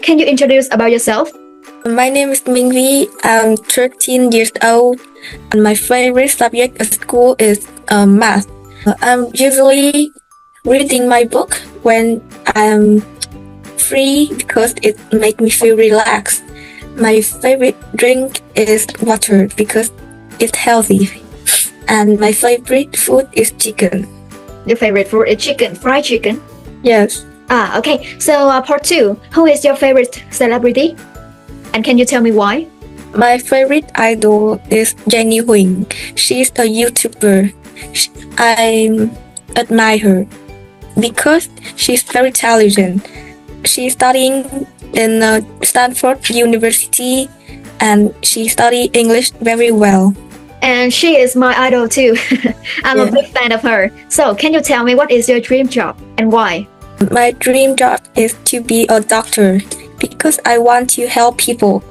Can you introduce about yourself? My name is Minh Vy. I'm 13 years old, and my favorite subject at school is math. I'm usually reading my book when I'm free because it makes me feel relaxed. My favorite drink is water because it's healthy. And my favorite food is chicken. Your favorite food is chicken, fried chicken. Yes. Okay. So part 2. Who is your favorite celebrity? And can you tell me why? My favorite idol is Jenny Huỳnh. She's a YouTuber. I admire her because she's very intelligent. She's studying in Stanford University and she studies English very well. And she is my idol too. I'm a big fan of her. So can you tell me what is your dream job and why? My dream job is to be a doctor because I want to help people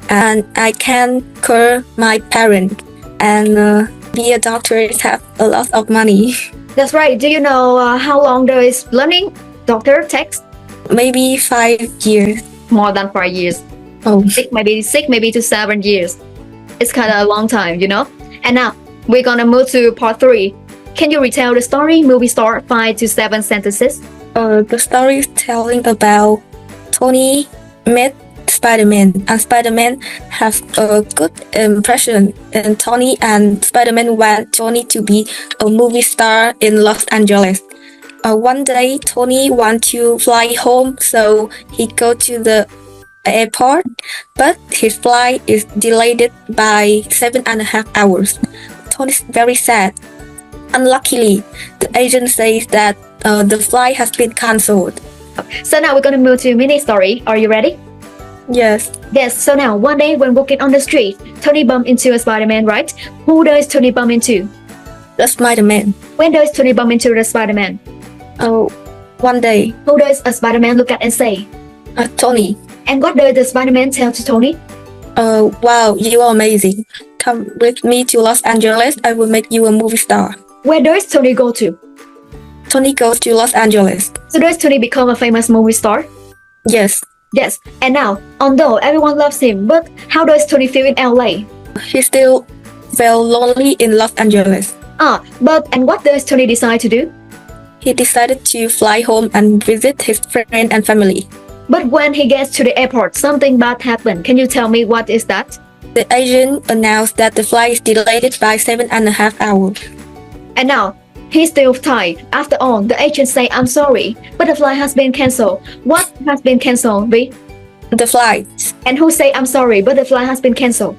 and I can cure my parents and be a doctor is have a lot of money. That's right. Do you know how long does learning doctor takes? Maybe 5 years. More than 5 years. Oh. Six maybe to 7 years. It's kind of a long time, you know? And now we're gonna move to part 3. Can you retell the story, movie star, 5 to 7 sentences? The story is telling about Tony met Spider-Man and Spider-Man have a good impression in Tony and Spider-Man want Tony to be a movie star in Los Angeles. One day Tony want to fly home so he go to the airport but his flight is delayed by 7.5 hours. Tony's very sad. Unluckily, the agent says that the flight has been cancelled. So now we're gonna move to mini story. Are you ready? Yes. Yes, so now one day when walking on the street, Tony bumped into a Spider-Man, right? Who does Tony bump into? The Spider-Man. When does Tony bump into the Spider-Man? One day. Who does a Spider-Man look at and say? Tony. And what does the Spider-Man tell to Tony? Wow, you are amazing. Come with me to Los Angeles. I will make you a movie star. Where does Tony go to? Tony goes to Los Angeles. So does Tony become a famous movie star? Yes. Yes. And now, although everyone loves him, but how does Tony feel in LA? He still felt lonely in Los Angeles. And what does Tony decide to do? He decided to fly home and visit his friend and family. But when he gets to the airport, something bad happened. Can you tell me what is that? The agent announced that the flight is delayed by 7.5 hours. And now, he's still tired. After all, the agent say, I'm sorry, but the flight has been cancelled. What has been cancelled, Vy? The flight. And who say, I'm sorry, but the flight has been cancelled?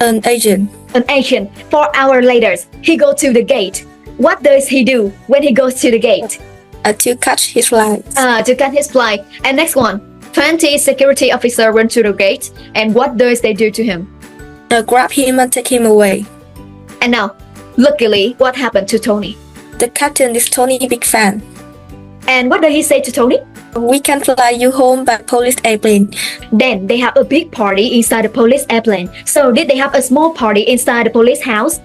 An agent. An agent. 4 hours later, he go to the gate. What does he do when he goes to the gate? To catch his flight. To catch his flight. And next one. 20 security officers run to the gate. And what does they do to him? Grab him and take him away. And now, luckily, what happened to Tony? The captain is Tony's big fan. And what did he say to Tony? We can fly you home by police airplane. Then they have a big party inside the police airplane. So did they have a small party inside the police house?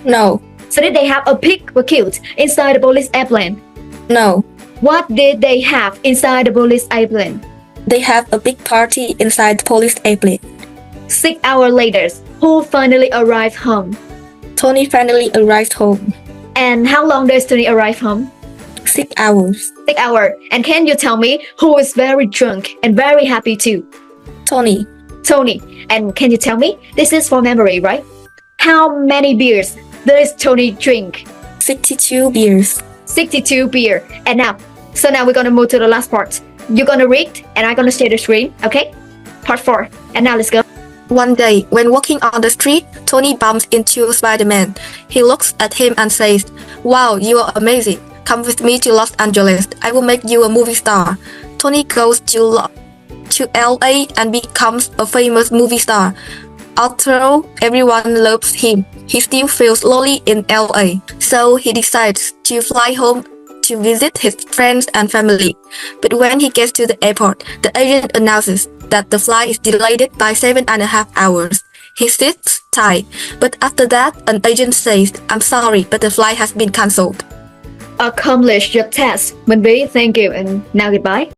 No. So did they have a pig or cute inside the police airplane? No. What did they have inside the police airplane? They have a big party inside the police airplane. 6 hours later, who finally arrived home? Tony finally arrived home. And how long does Tony arrive home? 6 hours. 6 hours. And can you tell me who is very drunk and very happy too? Tony. Tony. And can you tell me? This is for memory, right? How many beers does Tony drink? 62 beers. 62 beer. And now we're gonna move to the last part. You're gonna read and I'm gonna share the screen, okay? Part 4. And now let's go. One day, when walking on the street, Tony bumps into Spider-Man. He looks at him and says, wow, you are amazing. Come with me to Los Angeles. I will make you a movie star. Tony goes to LA and becomes a famous movie star. Although everyone loves him, he still feels lonely in LA. So he decides to fly home to visit his friends and family. But when he gets to the airport, the agent announces that the flight is delayed by 7.5 hours. He sits tight, but after that, an agent says, I'm sorry, but the flight has been cancelled. Accomplish your task. Minh Vy, thank you, and now goodbye.